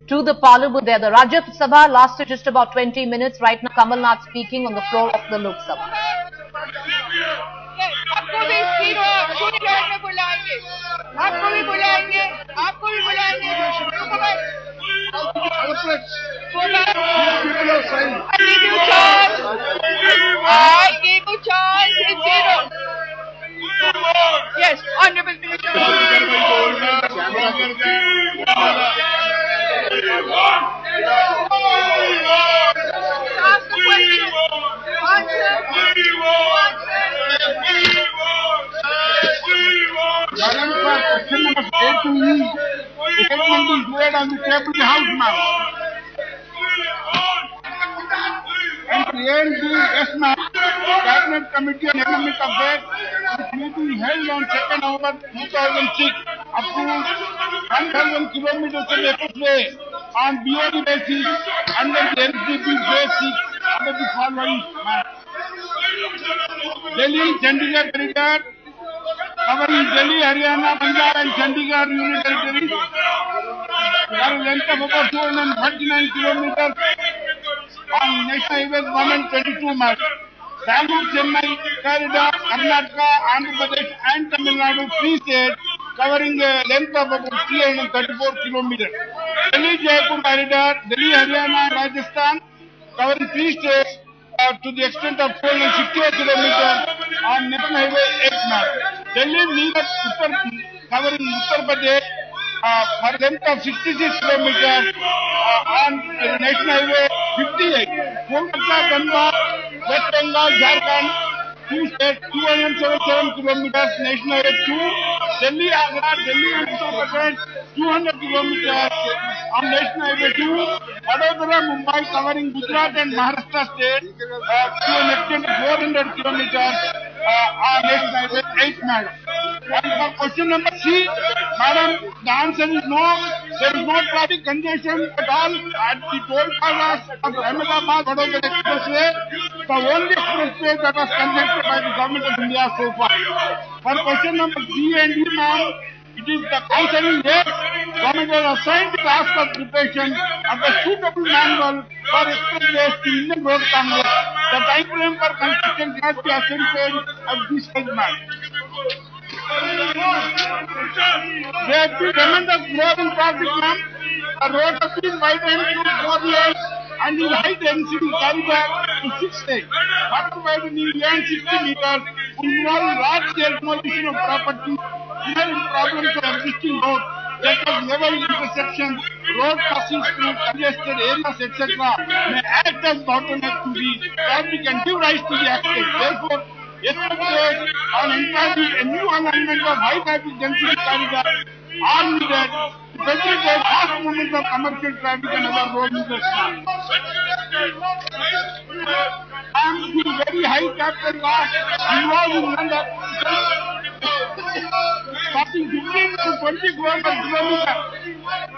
to the parliament there. The Rajya Sabha lasted just about 20 minutes. Right now, Kamal Nath speaking on the floor of the Lok Sabha. आपको भी पूरी लहर में बुलाएंगे, आपको भी बुलाएंगे, आपको भी बुलाएंगे। I give you chance, it's zero. Yes, Honorable Minister. Ask the question. Answer. Madam, for question number A to E, statement is made on the table of the House now. And create the yes, ma'am. Cabinet Committee on Economic Affairs, which meeting held on 2nd November 2006, approved 1,000 kilometers of expressway on BOD basis under the NCP phase 6 under the following Delhi, Chandigarh corridor, covering Delhi, Haryana, Punjab and Chandigarh Union Territory, for a length of about 239 kilometers on National Highway 122 miles. Bangalore, Chennai corridor, Karnataka, Andhra Pradesh and Tamil Nadu, 3 states, covering a length of about 334 kilometers. Delhi, Jaipur corridor, Delhi, Haryana, Rajasthan, covering 3 states to the extent of 468 kilometers on National Highway 8 miles. Delhi, Meerut, covering Uttar Pradesh for a length of 66 kilometers on National Highway 58. Kolkata, Dhanbad, West Bengal, Jharkhand, 2 states, 277 kilometers, National Highway 2. Delhi, Agra, Delhi and Uttar Pradesh, 200 kilometers on National Highway 2. Vadodara, Mumbai, covering Gujarat and Maharashtra states to an extent of 400 kilometers on National Highway 8 miles. And for question number C, Madam, the answer is no. There is no traffic congestion at all at the toll plazas of Ahmedabad Vadodara Expressway, the only expressway that was conducted by the Government of India so far. For question number D and E, ma'am, it is the answer is yes. Government has assigned the task of preparation of a suitable manual for expressways to Indian Road Congress. The time frame for construction cannot be ascertained at this segment. There has been tremendous growth in traffic, ma'am. The road has been widened to 4 lanes and the high density corridor to 6 lanes. Water widening beyond 60 meters will involve large scale demolition of property, inherent problems of existing roads, such as level intersections, road crossings through congested areas, etc., may act as bottleneck to the traffic and give rise to the accident. Therefore, expressways on entirely a new alignment of high traffic density corridor are needed to facilitate fast movement of commercial traffic and other road users. And the very high capital cost involved in land costing 15 to 20 crore per kilometer.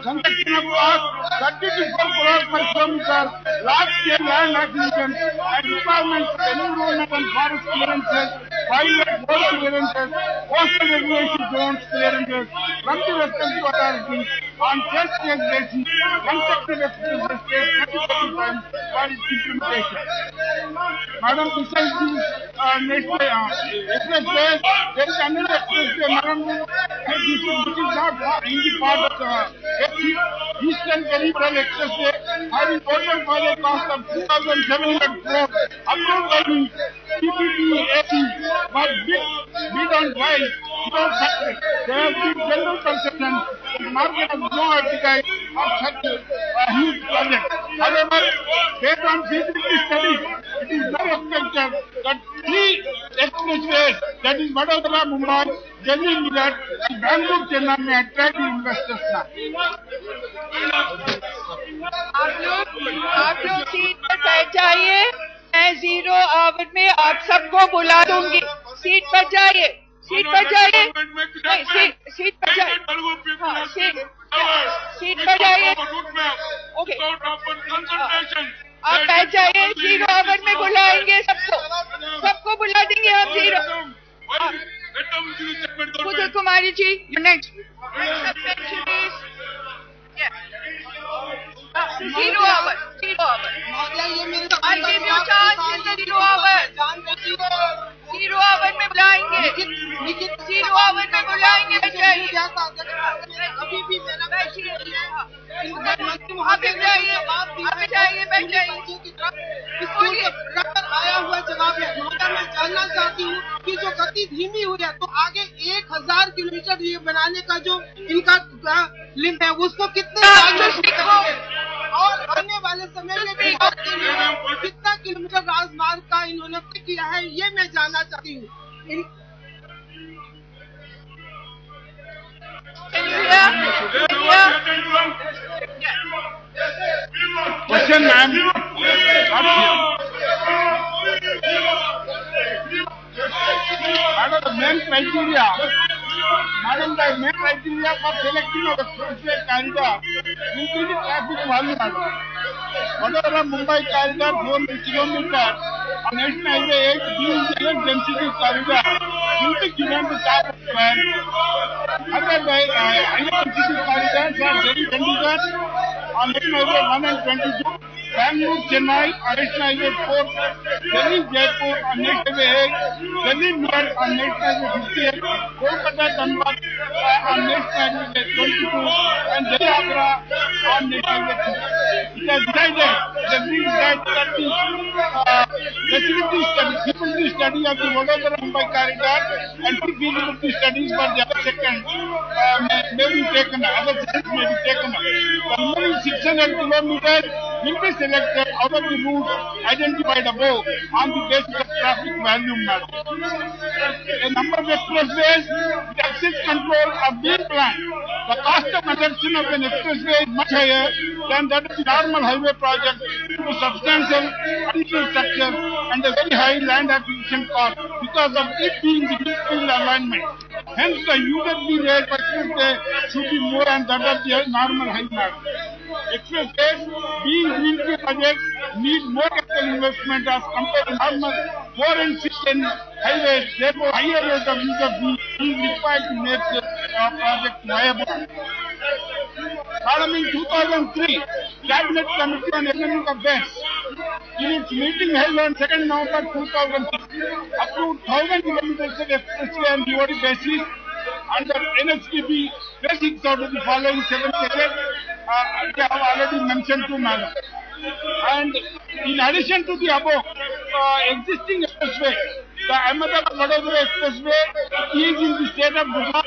Construction of cost 30 to 4 crore per kilometer. Large scale land acquisition and requirements for environment and forest clearances, private road clearances, coastal regulation zones clearances from the respective authorities on test case basis. Constructed expressways take 30 times for its implementation. Madam, besides these national expressways, there is another expressway, Madam, which is not in the part of Eastern Peripheral Expressway, having total project cost of 2,700 crore, approved by the PPP-AC, but bid on price without success. There has been general perception that the market has no appetite of such a huge project. However, based on feasibility study, it is very expected that 3 expressways, that is Vadodara, Mumbai, Delhi, Meerut, and Bangalore, Chennai, may attract the investors now. आप लोग seat पर बैठ जाइए। मैं 0 our में आप सबको बुला दूंगी। सीट पर जाइए, सीट पर जाइए, सीट पर जाइए, हाँ, सीट पर जाइए। ओके, आप बैठ जाइए। 0 आवर में बुलाएंगे सबको बुला देंगे हम 0। Pudul Kumari ji, you're next. 0 hour. I'll give you chance in the 0 hour. 0 hour में बुलाएंगे. 0 hour में बुलाएंगे. अभी भी मेरा आया हुआ जवाब है। मगर मैं जानना चाहती हूँ कि जो गति धीमी हुई है तो आगे 1000 किलोमीटर ये बनाने का जो इनका लिमिट है उसको कितने और आने वाले समय में बिहार के लिए कितना किलोमीटर राजमार्ग का इन्होंने तय किया है ये मैं जानना चाहती हूँ। Question, ma'am. Madam, the main criteria for selecting of the expressway corridor will be the traffic volume, madam. Whatever Mumbai corridor 4 kilometers on National Highway 8 being the less density corridor will be given the top of priority. Otherwise, high density corridors are Chandigarh on National Highway 1 and 22, Bangalore, Chennai on National Highway 4, Delhi, Jaipur on National Highway 8, Delhi, Newark on National Highway 58, Kolkata, Dhanbad on National Highway 22, and Delhi, Agra on National Highway 2. It has decided that the feasibility study of the Vadodara-Mumbai corridor and feasibility studies for the other sections may be taken up. The remaining 600 kilometers will be selected out of the routes identified above on the basis of traffic volume, madam. A number of expressways with access control are being planned. The cost of construction of an expressway is much higher than that of the normal highway project due to substantial additional structure and a very high land acquisition cost because of it being the greenfield alignment. Hence, the UWB rate for expressway should be more than that of the normal highway. Expressways being greenfield projects need more capital investment as compared to normal 4 and 6 lane highways. Therefore, higher rate of UWB is required to make the project viable. Madam, in 2003, Cabinet Committee on Economic Affairs, in its meeting held on 2nd November 2006, approved 1,000 kilometers of expressway on BOT basis under NHDB basics out of the following 7 cases. I have already mentioned to madam. And in addition to the above existing expressway, the Ahmedabad-Vadodara expressway is in the state of Gujarat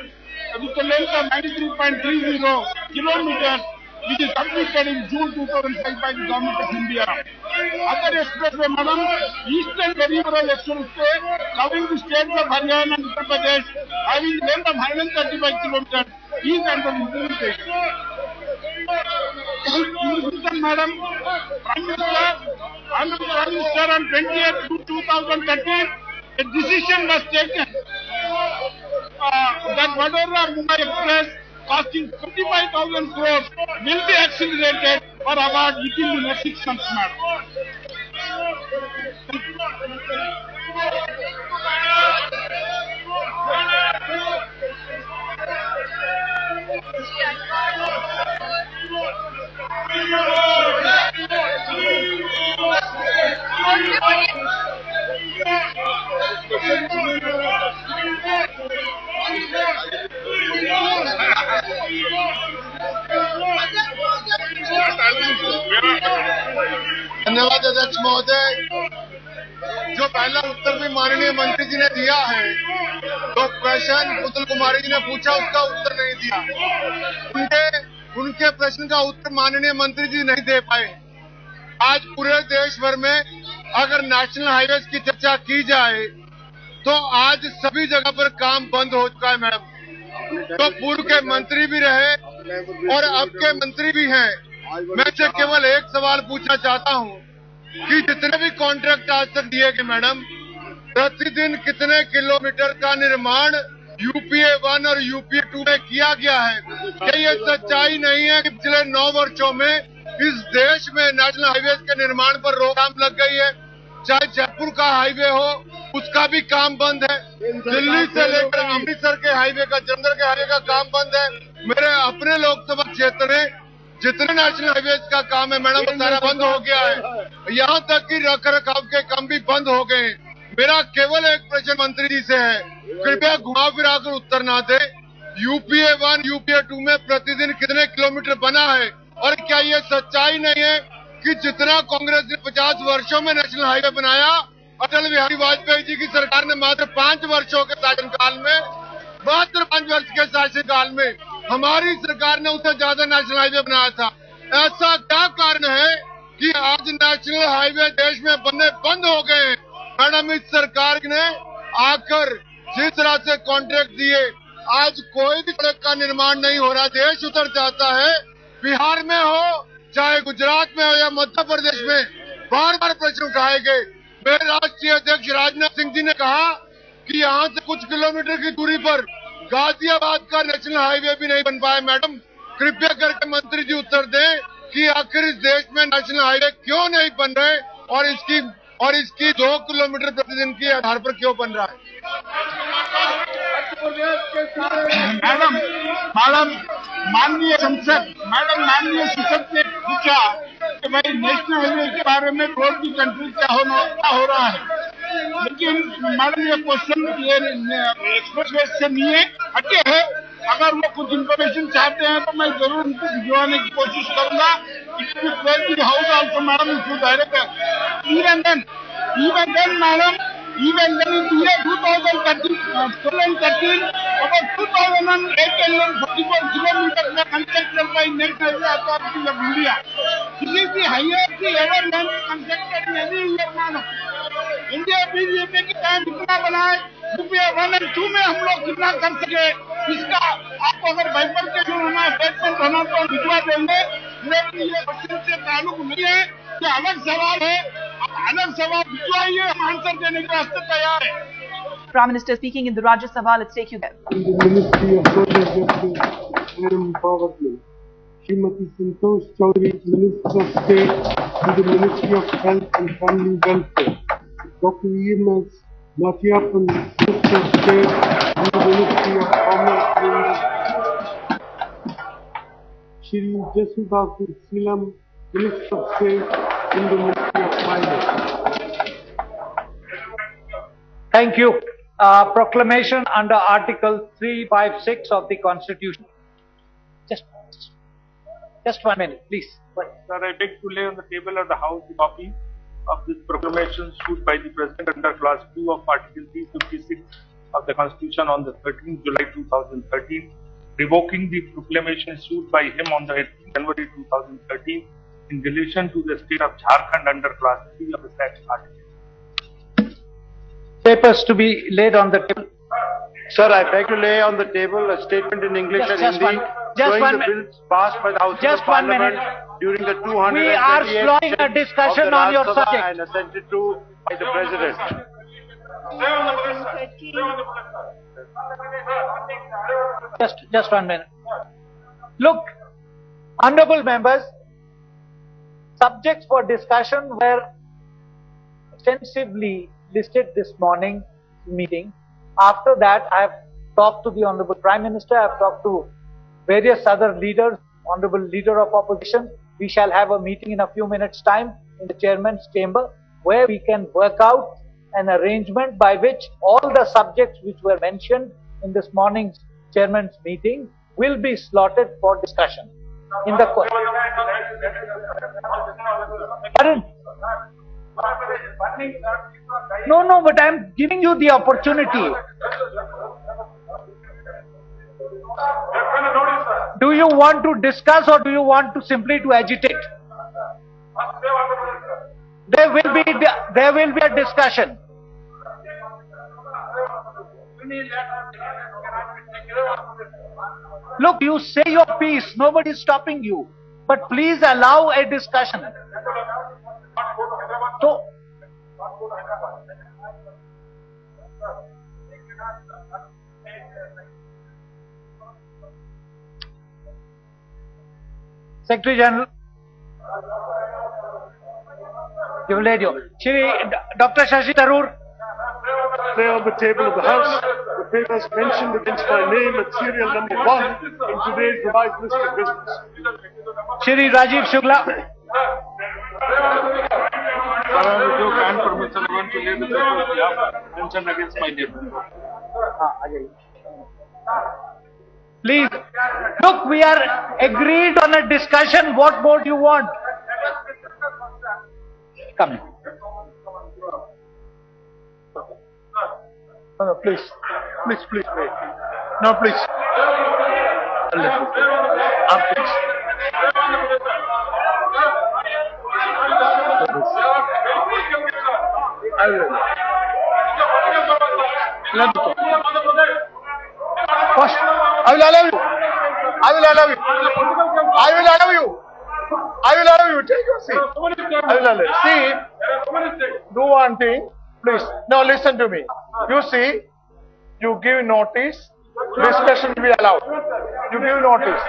with a length of 93.30 kilometers, which is completed in June 2005 by the Government of India. Other expressway, madam, Eastern Peripheral Expressway covering the states of Haryana and Uttar Pradesh, having a length of 135 kilometers, is under implementation. Madam, Prime Minister on 20th June 2013, a decision was taken that Vadodara-Mumbai Express costing 55,000 crores will be accelerated for award within the next 6 months, madam. धन्यवाद अध्यक्ष महोदय। जो पहला उत्तर भी माननीय मंत्री जी ने दिया है, तो प्रश्न पुतुल कुमारी जी ने पूछा उसका उत्तर नहीं दिया। उनके प्रश्न का उत्तर माननीय मंत्री जी नहीं दे पाए। आज पूरे देश भर में अगर नेशनल हाईवेज की चर्चा की जाए तो आज सभी जगह पर काम बंद हो चुका है मैडम। तो पूर्व के मंत्री भी रहे और अब के मंत्री भी हैं। मैं से केवल एक सवाल पूछना चाहता हूं कि जितने भी कॉन्ट्रैक्ट आज तक दिए गए मैडम, प्रतिदिन कितने किलोमीटर का निर्माण यूपीए 1 और यूपीए 2 में किया गया है? क्या ये सच्चाई नहीं है कि पिछले 9 वर्षों में इस देश में नेशनल हाईवे के निर्माण पर रोकथाम लग गई है? चाहे जयपुर का हाईवे हो, उसका भी काम बंद है। दिल्ली से लेकर अमृतसर के हाईवे का, जलंधर के हाईवे का काम बंद है। मेरे अपने लोकसभा क्षेत्र में जितने नेशनल हाईवेज का काम है मैडम वो सारा बंद हो गया है। यहाँ तक कि रख रखाव के काम भी बंद हो गए। मेरा केवल एक प्रश्न मंत्री जी से है, कृपया घुमा फिरा कर उत्तर ना दे। यूपीए 1 यूपीए 2 में प्रतिदिन कितने किलोमीटर बना है? और क्या ये सच्चाई नहीं है कि जितना कांग्रेस ने 50 वर्षों में नेशनल हाईवे बनाया, अटल बिहारी वाजपेयी जी की सरकार ने मात्र 5 वर्षों के शासनकाल में, मात्र 5 वर्ष के शासनकाल में हमारी सरकार ने उससे ज्यादा नेशनल हाईवे बनाया था। ऐसा क्या कारण है कि आज नेशनल हाईवे देश में बनने बंद हो गए हैं? मैडम, इस सरकार ने आकर जिस तरह से कॉन्ट्रैक्ट दिए, आज कोई भी सड़क का निर्माण नहीं हो रहा। देश उतर जाता है। बिहार में हो चाहे गुजरात में हो या मध्य प्रदेश में, बार बार प्रश्न उठाए गए। मेरे राष्ट्रीय अध्यक्ष राजनाथ सिंह जी ने कहा कि यहाँ से कुछ किलोमीटर की दूरी पर गाजियाबाद का नेशनल हाईवे भी नहीं बन पाया। मैडम, कृपया करके मंत्री जी उत्तर दें कि आखिर इस देश में नेशनल हाईवे क्यों नहीं बन रहे और इसकी 2 किलोमीटर प्रतिदिन के आधार पर क्यों बन रहा है? मैडम माननीय संसद ने पूछा कि भाई नेशनल हाईवे के बारे में रोड की कंट्री क्या हो रहा है, लेकिन मैडम ये क्वेश्चन ये एक्सप्रेसवे से नहीं है, हटे है। अगर वो कुछ इन्फॉर्मेशन चाहते हैं तो मैं जरूर उनको भिजवाने की कोशिश करूंगा। House also madam even then in the year 2013, about 2044 kilometers were constructed by National Highway Authority of India. This is the highest ever land constructed in any year, madam. India BJP के time कितना बना है, UPA 1 और 2 में हम लोग कितना कर सके, इसका आपको अगर बाइफरकेशन होना है, स्टेटमेंट होना तो भिजवा देंगे। लेकिन ये क्वेश्चन से ताल्लुक नहीं है, ये अलग सवाल है। अलग सवाल भिजवाइए, हम आंसर देने के वास्ते तैयार है। Prime Minister speaking in the Rajya Sabha. Let's take you there. In the Ministry of Social Justice and Empowerment, Srimati Santosh Chaudhary, Minister of State in the Ministry of Health and Family Welfare, Dr. E.M.S. Mathiappan, Minister of State in the Ministry of Commerce and Industry, Shri Jasudhaku Silam, Minister of State in the Ministry of Finance. Thank you. Proclamation under Article 356 of the Constitution. Just 1 minute, please. Sir, I beg to lay on the table of the House the copy of this proclamation issued by the President under Clause 2 of Article 356 of the Constitution on the 13th July 2013, revoking the proclamation issued by him on the 18th January 2013 in relation to the state of Jharkhand under Clause 3 of the said article. Papers to be laid on the table. Sir, I beg to lay on the table a statement in English and Hindi showing the bills passed by the House of Parliament during the 228th We are slowing a discussion on your subject and assented to by the President. Just 1 minute. Look, honorable members, subjects for discussion were extensively listed this morning meeting. After that, I have talked to the Honorable Prime Minister, I have talked to various other leaders, Honorable Leader of Opposition. We shall have a meeting in a few minutes' time in the Chairman's chamber where we can work out an arrangement by which all the subjects which were mentioned in this morning's Chairman's meeting will be slotted for discussion. In the Pardon? No, but I am giving you the opportunity. Do you want to discuss or do you want to simply to agitate? There will be a discussion. Look, you say your piece, nobody is stopping you. But please allow a discussion. So, Secretary General, you led you. Shri Dr. Shashi Tharoor. Lay on the table of the House the papers mentioned against my name at serial number 1 in today's revised list of business. Shri Rajiv Shukla. Sir, I will give and permission to lay the papers we have mentioned against my name. Please, look, we are agreed on a discussion. What more do you want? Come in. No, please. Please, please, wait. No, please. Please. I will. Let me talk. First, I will allow you. I will allow you. I will allow you. I will allow you. Take your seat. I will allow you. See, do one thing. Please. Now listen to me. You see, you give notice. Discussion will be allowed. You give notice.